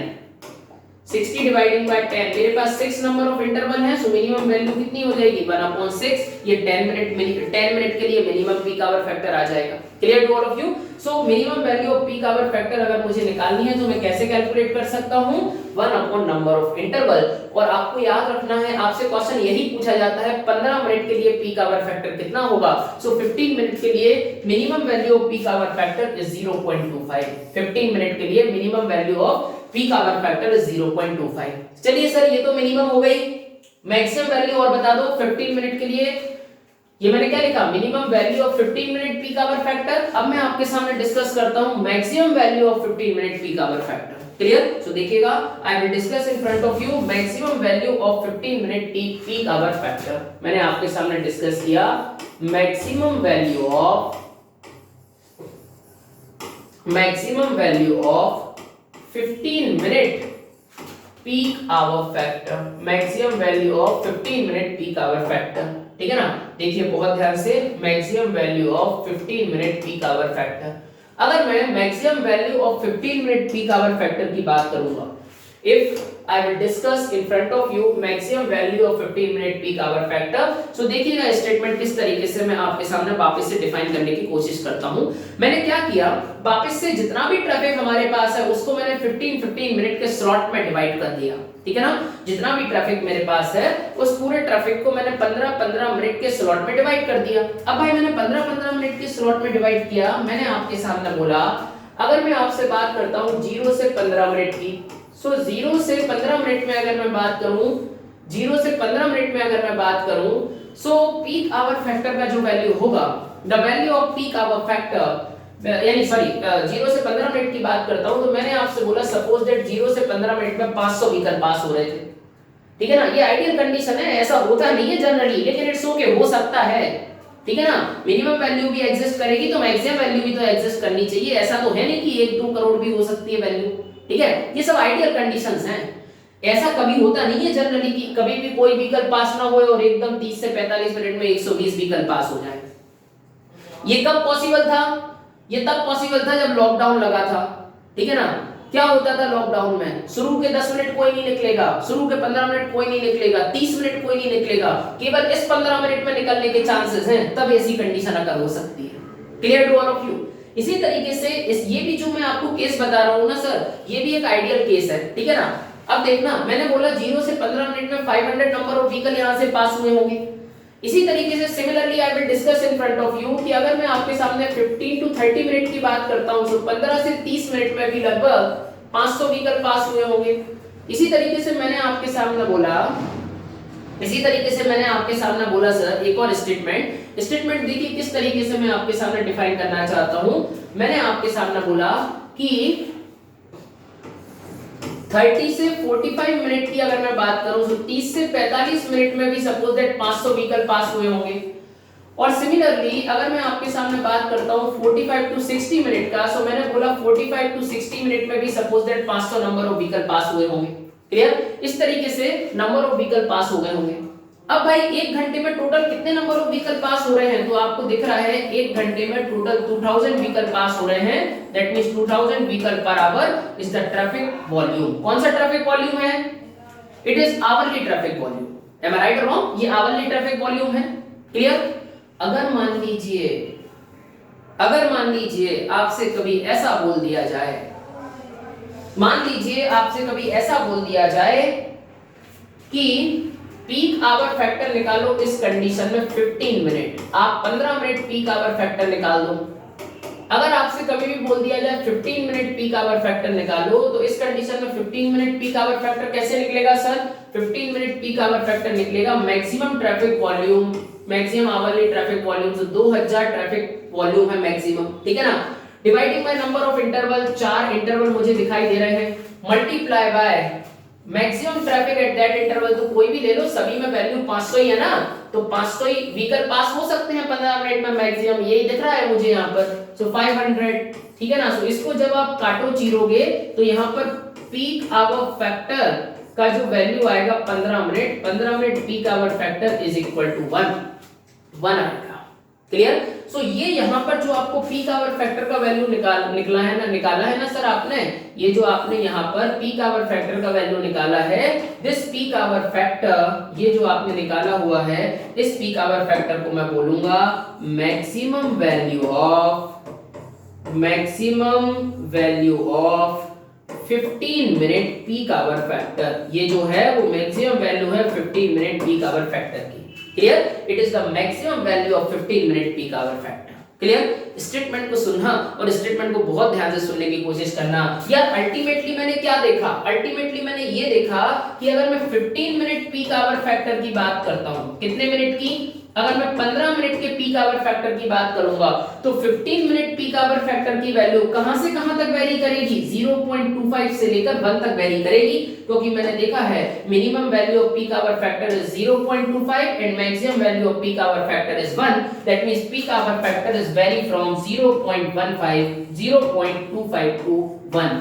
60 डिवाइडिंग बाय 10, मेरे पास 6 नंबर ऑफ इंटरवल है, सो मिनिमम वैल्यू कितनी हो जाएगी? 1/6. ये 10 मिनट के लिए मिनिमम पीक आवर फैक्टर आ जाएगा. Clear to all of you? So minimum value of peak hour factor अगर मुझे निकालनी है तो मैं कैसे कैलकुलेट कर सकता हूं? 1 अपॉन नंबर ऑफ इंटरवल. और आपको याद रखना है, आपसे क्वेश्चन यही पूछा जाता है 15 मिनट के लिए पीक आवर फैक्टर कितना होगा? सो 15 मिनट के लिए minimum value of peak hour factor is 0.25. 15 minute के लिए minimum value of peak hour factor is 0.25. चलिए सर ये तो मिनिमम हो गई, मैक्सिमम वैल्यू और बता दो 15 मिनट के लिए. ये मैंने क्या लिखा? Minimum value of 15 minute peak hour factor. अब मैं आपके सामने डिस्कस करता हूं maximum value of 15 minute peak hour factor. Clear? So देखिएगा, I will discuss in front of you maximum value of 15 minute peak hour factor. मैंने आपके सामने डिस्कस किया maximum value of 15 minute peak hour factor. Maximum value of 15 minute peak hour factor. ठीक है ना? देखिए बहुत ध्यान से, maximum value of 15 minute peak hour factor. अगर मैं maximum value of 15 minute peak hour factor की बात करूंगा, if I will discuss in front of you maximum value of 15 minute peak hour factor. So देखिएगा स्टेटमेंट किस तरीके से मैं आपके सामने वापस से डिफाइन करने की कोशिश करता हूं. मैंने क्या किया, वापस से जितना भी ट्रैफिक हमारे पास है उसको मैंने 15 मिनट के स्लॉट में डिवाइड कर दिया. ठीक है ना? जितना भी ट्रैफिक मेरे पास है उस पूरे ट्रैफिक को मैंने 15 मिनट के स्लॉट में डिवाइड कर दिया. अब भाई मैंने 15 मिनट के स्लॉट में डिवाइड किया, मैंने आपके सामने बोला अगर मैं आपसे बात करता हूं 0 से 15 मिनट की, सो 0 से 15 मिनट में अगर मैं बात करूं, 0 से 15 मिनट में अगर मैं बात करूं, सो पीक आवर फैक्टर का जो वैल्यू होगा, the value of peak hour factor, यानी सॉरी 0 से 15 मिनट की बात करता हूं, तो मैंने आपसे बोला सपोज दैट 0 से 15 मिनट में 500 व्हीकल पास हो रहे थे. ठीक है ना? ये आइडियल कंडीशन है, ऐसा होता नहीं है जनरली, लेकिन इट्स ओके, हो सकता है. ठीक है ना? मिनिमम वैल्यू भी एग्जिस्ट करेगी तो मैक्सिमम वैल्यू भी तो एग्जिस्ट करनी चाहिए. ऐसा तो है नहीं कि 1-2 करोड़ भी हो सकती है वैल्यू. ठीक है? ये सब आइडियल कंडीशंस हैं. ऐसा कभी होता नहीं है जनरली कि कभी भी कोई व्हीकल पास ना हो और एकदम 30 से 45 मिनट में 120 व्हीकल पास हो जाए. ये कब पॉसिबल था? ये तब पॉसिबल था जब लॉकडाउन लगा था. ठीक है ना? क्या होता था लॉकडाउन में? शुरू के 10 मिनट कोई नहीं निकलेगा, शुरू के 15 मिनट कोई नहीं निकलेगा, 30 मिनट कोई नहीं निकलेगा, केवल इस 15 मिनट में निकलने के चांसेस हैं, तब ऐसी कंडीशन अगर हो सकती है. Clear to all of you? इसी तरीके से ये भी जो मैं आपको केस बता रहा हूं ना सर, ये भी एक आइडियल केस है. ठीक है ना? अब देखना, मैंने बोला 0 से 15 मिनट में 500 नंबर ऑफ व्हीकल यहां से पास हुए होंगे. इसी तरीके से similarly I will discuss in front of you कि अगर मैं आपके सामने 15 टू 30 मिनट की बात करता हूं, तो 15 से 30 मिनट में भी लगभग 500 व्हीकल पास हुए होंगे. इसी तरीके से मैंने आपके सामने बोला, सर एक और स्टेटमेंट देखिए किस तरीके से मैं आपके सामने डिफाइन करना चाहता हूं. मैंने आपके सामने बोला कि 30 से 45 मिनट की अगर मैं बात करूं, तो 30 से 45 मिनट में भी सपोज दैट 500 व्हीकल पास हुए होंगे. और सिमिलरली अगर मैं आपके सामने बात करता हूं 45 टू 60 मिनट का, सो मैंने बोला 45 टू 60 मिनट में भी suppose that 500 number of vehicle pass हुए होंगे. क्लियर? इस तरीके से नंबर ऑफ व्हीकल पास हो गए होंगे. अब भाई 1 घंटे में टोटल कितने नंबर ऑफ व्हीकल पास हो रहे हैं? तो आपको दिख रहा है 1 घंटे में टोटल 2000 व्हीकल पास हो रहे हैं. That means 2000 vehicle per hour is the traffic volume. कौन सा ट्रैफिक वॉल्यूम है? It is hourly traffic volume. Am I right और रॉन्ग? ये आवरली ट्रैफिक वॉल्यूम है. क्लियर? अगर मान लीजिए आपसे कभी ऐसा बोल दिया जाए, कि पीक आवर फैक्टर निकालो इस कंडीशन में 15 मिनट, आप 15 मिनट पीक आवर फैक्टर निकाल दो. अगर आपसे कभी भी बोल दिया जाए 15 मिनट पीक आवर फैक्टर निकालो, तो इस कंडीशन में 15 मिनट पीक आवर फैक्टर कैसे निकलेगा sir? 15 minute peak hour factor निकलेगा maximum traffic volume, maximum hourly traffic volume, तो 2000 ट्रैफिक वॉल्यूम है मैक्सिमम. ठीक है ना? Dividing by number of interval, 4 interval मुझे दिखाई दे रहे हैं, multiply by maximum traffic at that interval, तो कोई भी ले लो, सभी में वैल्यू 500 ही है ना, तो 500 ही व्हीकल पास हो सकते हैं 15 मिनट में मैक्सिमम, यही दिख रहा है मुझे यहाँ पर, सो 500, ठीक है ना। सो इसको जब आप काटो चीरोगे तो यहाँ पर पीक आवर फैक्टर का जो वैल्यू आएगा 15 minute, 15 minute peak hour factor is equal to 1 आएगा। क्लियर? सो ये यहाँ पर जो आपको पीक आवर फैक्टर का वैल्यू निकाला है ना सर आपने, ये जो आपने यहाँ पर पीक आवर फैक्टर का वैल्यू निकाला है, दिस पीक आवर फैक्टर, ये जो आपने निकाला हुआ है, इस पीक आवर फैक्टर को मैं बोलूंगा maximum value of 15 minute peak hour factor. ये जो है वो मैक्सिमम वैल्यू है 15 मिनट पीक आवर फैक्टर की। Clear? It is the maximum value of 15 minute peak hour factor. Clear? Statement को सुनना और स्टेटमेंट को बहुत ध्यान से सुनने की कोशिश करना। यार अल्टीमेटली मैंने क्या देखा? अल्टीमेटली मैंने ये देखा कि अगर मैं 15 मिनट पीक आवर फैक्टर की बात करता हूं, कितने मिनट की? अगर मैं 15 मिनट के पीक आवर फैक्टर की बात करूंगा तो 15 मिनट पीक आवर फैक्टर की वैल्यू कहां से कहां तक वेरी करेगी? 0.25 से लेकर 1 तक वेरी करेगी, क्योंकि मैंने देखा है minimum value of peak hour factor is 0.25 and maximum value of peak hour factor is 1। That means peak hour factor is vary from 0.15 0.25 to 1।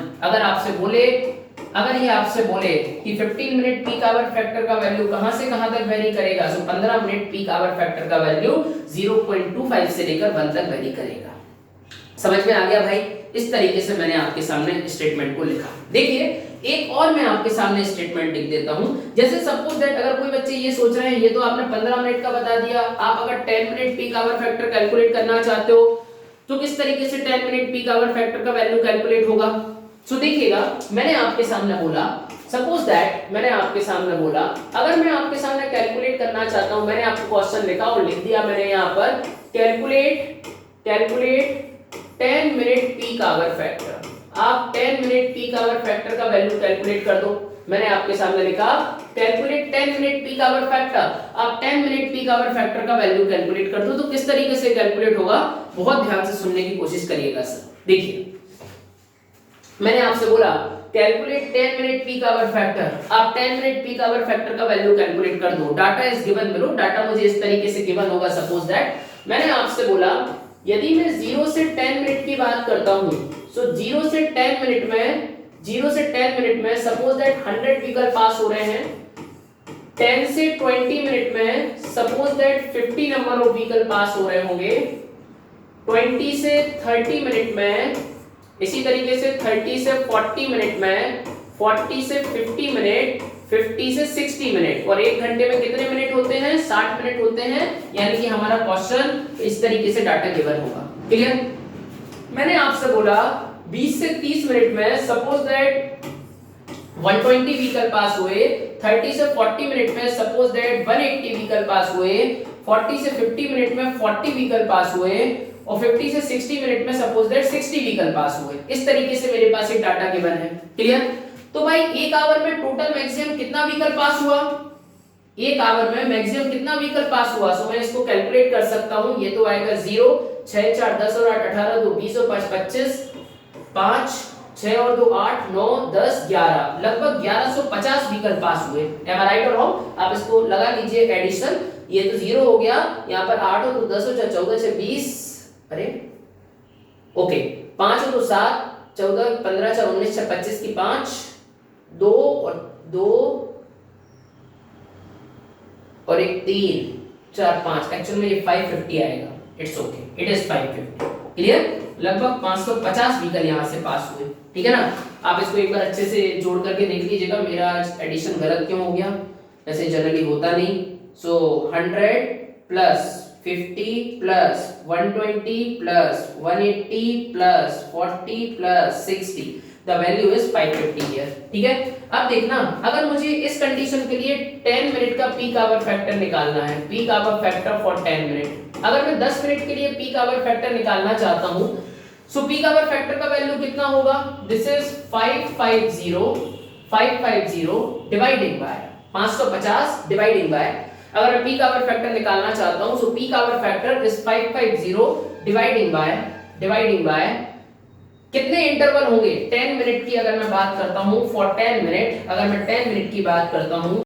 अगर ये आपसे बोले कि 15 मिनट पीक आवर फैक्टर का वैल्यू कहां से कहां तक वेरी करेगा, so 15 minute peak hour factor का वैल्यू 0.25 से लेकर 1 तक वेरी करेगा। समझ में आ गया भाई? इस तरीके से मैंने आपके सामने स्टेटमेंट को लिखा। देखिए एक और मैं आपके सामने स्टेटमेंट लिख देता हूं। जैसे सपोज दैट अगर कोई बच्चे ये सोच रहे हैं, ये तो आपने 15 मिनट का बता दिया, आप अगर 10 minute peak hour factor calculate करना चाहते हो तो किस तरीके से 10 मिनट पीक आवर फैक्टर का वैल्यू कैलकुलेट होगा? सो देखिएगा, मैंने आपके सामने बोला, सपोज दैट मैंने आपके सामने बोला, अगर मैं आपके सामने कैलकुलेट करना चाहता हूं, मैंने आपको क्वेश्चन लिखा और लिख दिया मैंने यहां पर calculate 10 minute peak hour factor. आप 10 मिनट पीक आवर फैक्टर का वैल्यू कैलकुलेट कर दो। मैंने आपके सामने लिखा calculate 10 minute peak hour factor. आप 10 मिनट पीक आवर फैक्टर का वैल्यू कैलकुलेट कर दो। तो किस तरीके से कैलकुलेट होगा, बहुत ध्यान से सुनने की कोशिश करिएगा सर। देखिए मैंने आपसे बोला calculate 10 minute peak hour factor. आप 10 मिनट पीक आवर फैक्टर का वैल्यू कैलकुलेट कर दो। Data is given below. Data मुझे इस तरीके से गिवन होगा। सपोज दैट मैंने आपसे बोला यदि मैं 0 से 10 मिनट की बात करता हूं, सो 0 से 10 मिनट में सपोज दैट 100 व्हीकल पास हो रहे हैं। 10 से 20 मिनट में suppose that 50 number of vehicle pass हो रहे होंगे। 20 से 30 मिनट में, इसी तरीके से 30 से 40 मिनट में, 40 से 50 मिनट, 50 से 60 मिनट, और 1 घंटे में कितने मिनट होते हैं? 60 मिनट होते हैं। यानी कि हमारा क्वेश्चन इस तरीके से डाटा गिवन होगा। क्लियर? मैंने आपसे बोला 20 से 30 मिनट में सपोज दैट 120 व्हीकल पास हुए। 30 से 40 मिनट में सपोज दैट 180 व्हीकल पास हुए। 40 से 50 मिनट में 40 व्हीकल पास हुए और 50 से 60 मिनट में सपोज दैट 60 व्हीकल पास हुए। इस तरीके से मेरे पास एक डाटा गिवन है। क्लियर? तो भाई 1 आवर में टोटल मैक्सिमम कितना व्हीकल पास हुआ? 1 आवर में मैक्सिमम कितना व्हीकल पास हुआ? सो मैं इसको कैलकुलेट कर सकता हूं। ये तो आएगा 0, 6 4 10 और 8 18, 2 20 और 5 25, 5 6 और 2 8 9 10 11, लगभग 1150 व्हीकल पास हुए। एम आई राइट और रॉन्ग? आप इसको लगा लीजिए एडिशन। ये तो 0 हो गया, यहाँ पर 8 और 2 10 और 14 6 20, अरे ओके, 5 और 2 7 14 15 4 19 6 25 की 5 2 और 2 और 1 3 4 5, एक्चुअल में ये 550 आएगा। It's okay, it is 550। Clear? लगभग 550 व्हीकल यहाँ से पास हुए। ठीक है ना? आप इसको एक बार अच्छे से जोड़ करके देख लीजिएगा मेरा एडिशन गलत क्यों हो गया, ऐसे जनरली होता नहीं। सो 100 plus 50 plus 120 plus 180 plus 40 plus 60, the value is 550 here. ठीक है? अब देखना, अगर मुझे इस कंडीशन के लिए 10 मिनट का पीक आवर फैक्टर निकालना है, peak hour factor for 10 minute, अगर मैं 10 मिनट के लिए पीक आवर फैक्टर निकालना चाहता हूं, सो पीक आवर फैक्टर का वैल्यू कितना होगा? This is 550 dividing by 550 dividing by, अगर मैं पीक आवर फैक्टर निकालना चाहता हूं, so peak hour factor is 550 dividing by कितने इंटरवल होंगे 10 मिनट की अगर मैं बात करता हूं, फॉर 10 मिनट, अगर मैं 10 मिनट की बात करता हूं